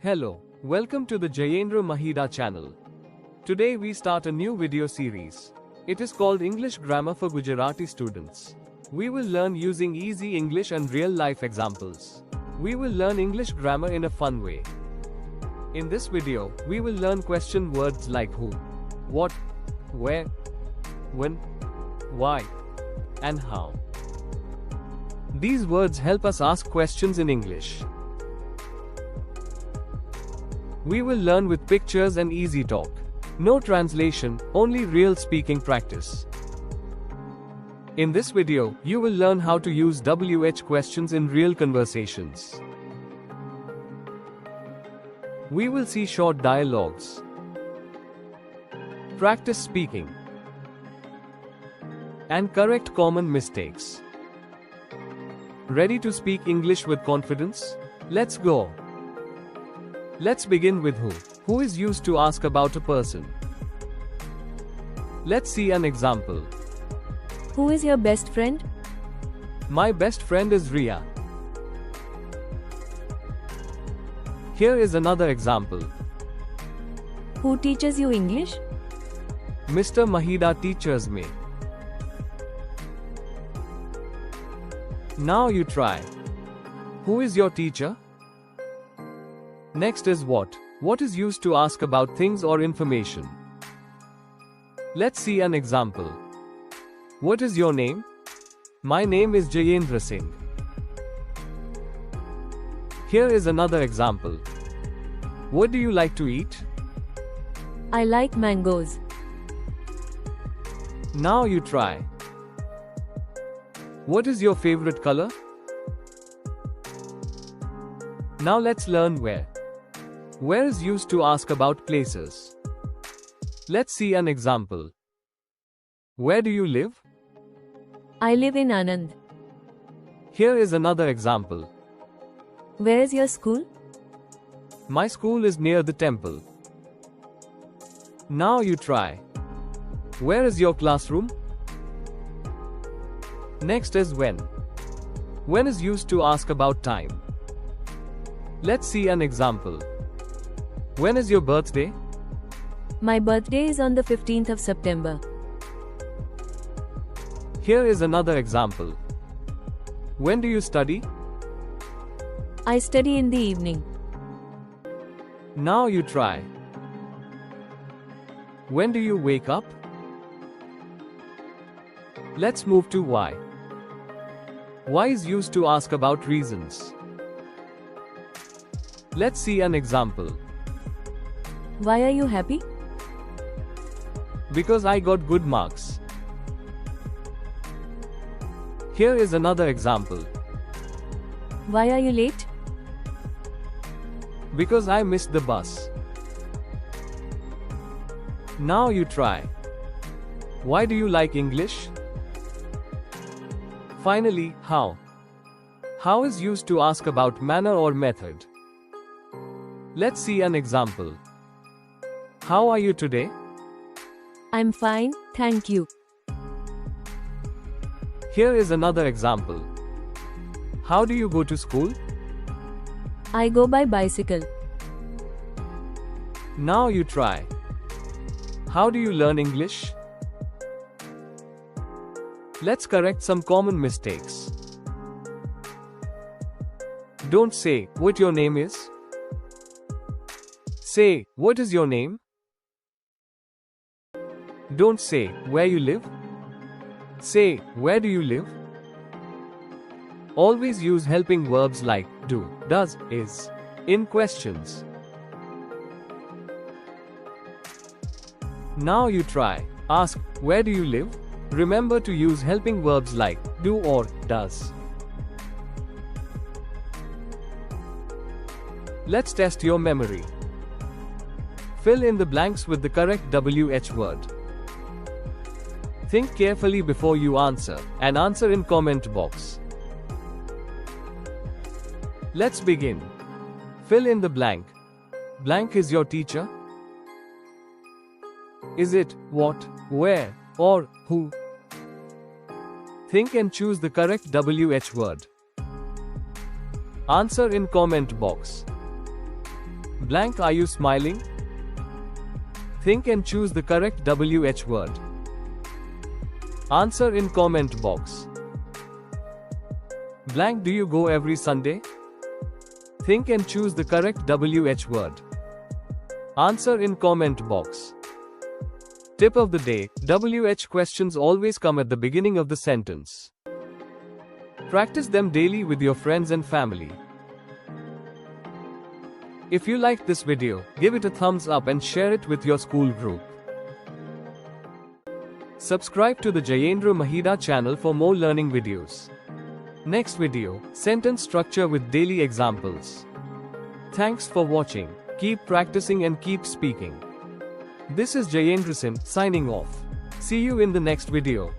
Hello, welcome to the Jayendra Mahida channel. Today we start a new video series. It is called English Grammar for Gujarati Students. We will learn using easy English and real-life examples. We will learn English grammar in a fun way. In this video, we will learn question words like who, what, where, when, why, and how. These words help us ask questions in English. We will learn with pictures and easy talk. No translation, only real speaking practice. In this video, you will learn how to use WH questions in real conversations. We will see short dialogues, practice speaking, and correct common mistakes. Ready to speak English with confidence? Let's go. Let's begin with who. Who is used to ask about a person. Let's see an example. Who is your best friend? My best friend is Ria. Here is another example. Who teaches you English? Mr. Mahida teaches me. Now you try. Who is your teacher? Next is what. What is used to ask about things or information. Let's see an example. What is your name? My name is Jayendra Singh. Here is another example. What do you like to eat? I like mangoes. Now you try. What is your favorite color? Now let's learn where. Where is used to ask about places. Let's see an example. Where do you live? I live in Anand. Here is another example. Where is your school? My school is near the temple. Now you try. Where is your classroom? Next is when. When is used to ask about time. Let's see an example. When is your birthday? My birthday is on the 15th of September. Here is another example. When do you study? I study in the evening. Now you try. When do you wake up? Let's move to why. Why is used to ask about reasons. Let's see an example. Why are you happy? Because I got good marks. Here is another example. Why are you late? Because I missed the bus. Now you try. Why do you like English? Finally, how. How is used to ask about manner or method. Let's see an example. How are you today? I'm fine, thank you. Here is another example. How do you go to school? I go by bicycle. Now you try. How do you learn English? Let's correct some common mistakes. Don't say, what your name is. Say, what is your name? Don't say, where you live. Say, where do you live? Always use helping verbs like do, does, is in questions. Now you try. Ask, where do you live? Remember to use helping verbs like do or does. Let's test your memory. Fill in the blanks with the correct WH word. Think carefully before you answer, and answer in comment box. Let's begin. Fill in the blank. Blank is your teacher. Is it what, where, or who? Think and choose the correct WH word. Answer in comment box. Blank, are you smiling? Think and choose the correct WH word. Answer in comment box. Blank, do you go every Sunday? Think and choose the correct WH word. Answer in comment box. Tip of the day: WH questions always come at the beginning of the sentence. Practice them daily with your friends and family. If you liked this video, give it a thumbs up and share it with your school group. Subscribe to the Jayendra Mahida channel for more learning videos. Next video, sentence structure with daily examples. Thanks for watching. Keep practicing and keep speaking. This is Jayendra signing off. See you in the next video.